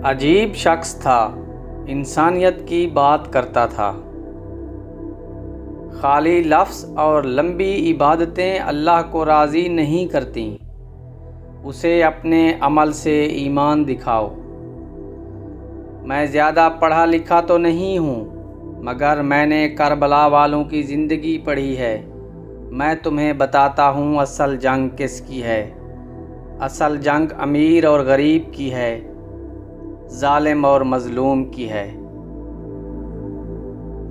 عجیب شخص تھا، انسانیت کی بات کرتا تھا۔ خالی لفظ اور لمبی عبادتیں اللہ کو راضی نہیں کرتیں، اسے اپنے عمل سے ایمان دکھاؤ۔ میں زیادہ پڑھا لکھا تو نہیں ہوں، مگر میں نے کربلا والوں کی زندگی پڑھی ہے۔ میں تمہیں بتاتا ہوں اصل جنگ کس کی ہے۔ اصل جنگ امیر اور غریب کی ہے، ظالم اور مظلوم کی ہے۔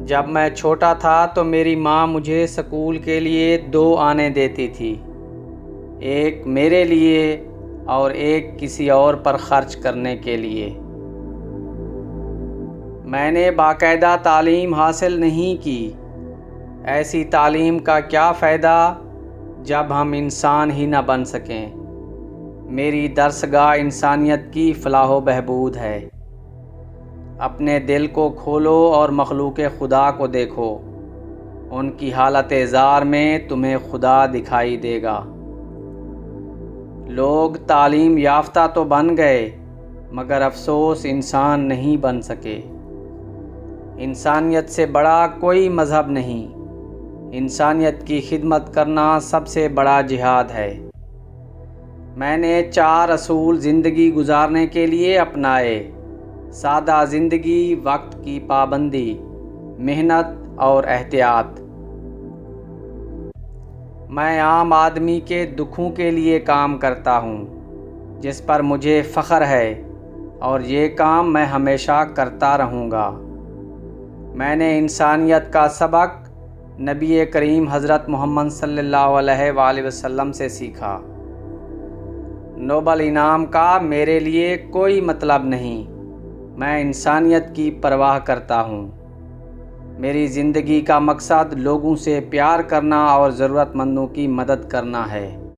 جب میں چھوٹا تھا تو میری ماں مجھے سکول کے لیے 2 آنے دیتی تھی، ایک میرے لیے اور ایک کسی اور پر خرچ کرنے کے لیے۔ میں نے باقاعدہ تعلیم حاصل نہیں کی۔ ایسی تعلیم کا کیا فائدہ جب ہم انسان ہی نہ بن سکیں۔ میری درسگاہ انسانیت کی فلاح و بہبود ہے۔ اپنے دل کو کھولو اور مخلوق خدا کو دیکھو، ان کی حالت زار میں تمہیں خدا دکھائی دے گا۔ لوگ تعلیم یافتہ تو بن گئے، مگر افسوس انسان نہیں بن سکے۔ انسانیت سے بڑا کوئی مذہب نہیں۔ انسانیت کی خدمت کرنا سب سے بڑا جہاد ہے۔ میں نے 4 اصول زندگی گزارنے کے لیے اپنائے: سادہ زندگی، وقت کی پابندی، محنت اور احتیاط۔ میں عام آدمی کے دکھوں کے لیے کام کرتا ہوں، جس پر مجھے فخر ہے، اور یہ کام میں ہمیشہ کرتا رہوں گا۔ میں نے انسانیت کا سبق نبی کریم حضرت محمد صلی اللہ علیہ وآلہ وسلم سے سیکھا۔ نوبل انعام کا میرے لیے کوئی مطلب نہیں، میں انسانیت کی پرواہ کرتا ہوں۔ میری زندگی کا مقصد لوگوں سے پیار کرنا اور ضرورت مندوں کی مدد کرنا ہے۔